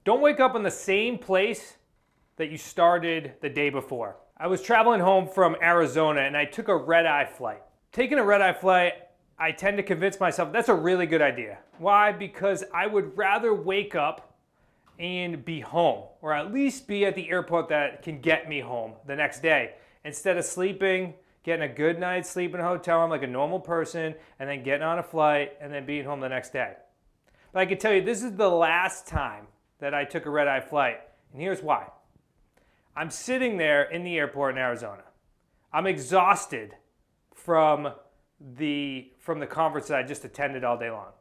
Don't wake up in the same place that you started the day before. I was traveling home from Arizona and I took a red-eye flight. Taking a red-eye flight, I tend to convince myself that's a really good idea. Why? Because I would rather wake up and be home, or at least be at the airport that can get me home the next day, instead of sleeping, getting a good night's sleep in a hotel room like a normal person, and then getting on a flight and then being home the next day. But I can tell you, this is the last time that I took a red-eye flight, and here's why. I'm sitting there in the airport in Arizona. I'm exhausted from the conference that I just attended all day long.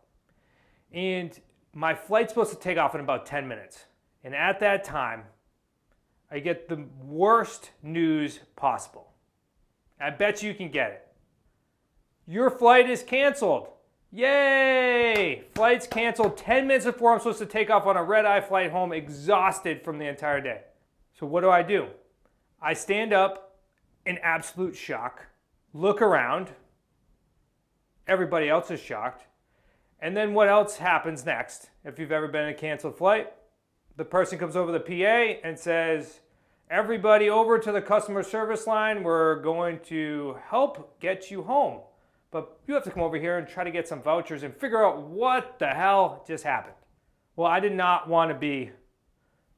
And my flight's supposed to take off in about 10 minutes. And at that time, I get the worst news possible. I bet you can get it. Your flight is canceled. Yay! Flight's canceled 10 minutes before I'm supposed to take off on a red-eye flight home, exhausted from the entire day. So what do? I stand up in absolute shock, look around. Everybody else is shocked. And then what else happens next? If you've ever been in a canceled flight, the person comes over the PA and says, everybody over to the customer service line, we're going to help get you home. But you have to come over here and try to get some vouchers and figure out what the hell just happened. Well, I did not want to be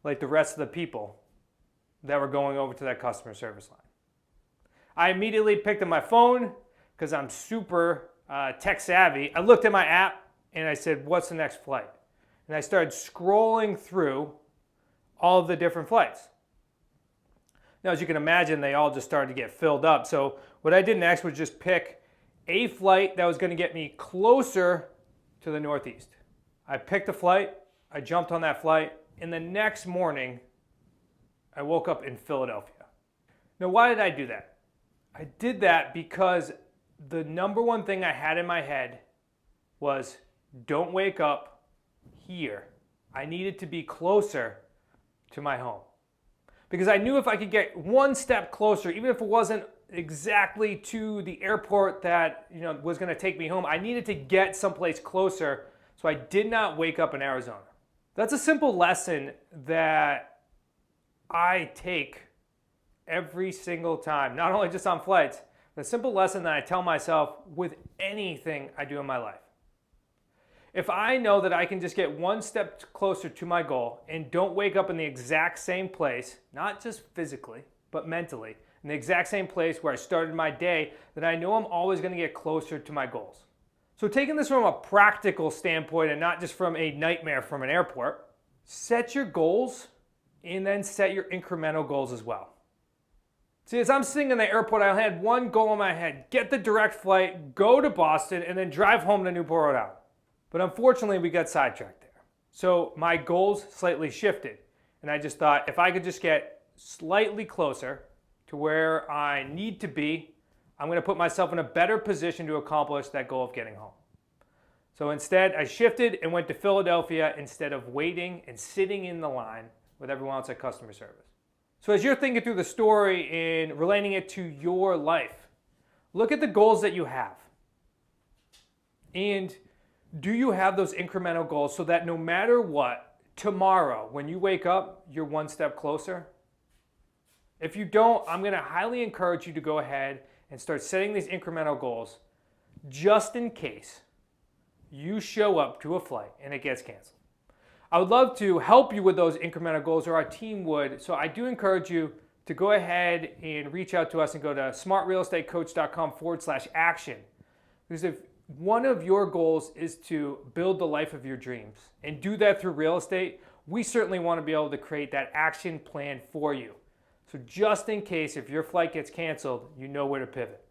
like the rest of the people that were going over to that customer service line. I immediately picked up my phone because I'm super tech savvy. I looked at my app and I said, what's the next flight? And I started scrolling through all of the different flights. Now, as you can imagine, they all just started to get filled up. So what I did next was just pick a flight that was going to get me closer to the Northeast. I picked a flight, I jumped on that flight, and the next morning, I woke up in Philadelphia. Now, why did I do that? I did that because the number one thing I had in my head was, don't wake up here. I needed to be closer to my home. Because I knew if I could get one step closer, even if it wasn't exactly to the airport that was going to take me home, I needed to get someplace closer, so I did not wake up in Arizona. That's a simple lesson that I take every single time, not only just on flights, but a simple lesson that I tell myself with anything I do in my life. If I know that I can just get one step closer to my goal and don't wake up in the exact same place, not just physically, but mentally, in the exact same place where I started my day, then I know I'm always going to get closer to my goals. So taking this from a practical standpoint and not just from a nightmare from an airport, set your goals and then set your incremental goals as well. See, as I'm sitting in the airport, I had one goal in my head: get the direct flight, go to Boston, and then drive home to Newport, Rhode Island. But unfortunately, we got sidetracked there. So my goals slightly shifted. And I just thought, if I could just get slightly closer to where I need to be, I'm going to put myself in a better position to accomplish that goal of getting home. So instead, I shifted and went to Philadelphia instead of waiting and sitting in the line with everyone else at customer service. So as you're thinking through the story and relating it to your life, look at the goals that you have. And do you have those incremental goals so that no matter what, tomorrow when you wake up, you're one step closer? If you don't, I'm going to highly encourage you to go ahead and start setting these incremental goals just in case you show up to a flight and it gets canceled. I would love to help you with those incremental goals, or our team would. So I do encourage you to go ahead and reach out to us and go to smartrealestatecoach.com/action. Because if one of your goals is to build the life of your dreams and do that through real estate, we certainly want to be able to create that action plan for you. So just in case if your flight gets canceled, you know where to pivot.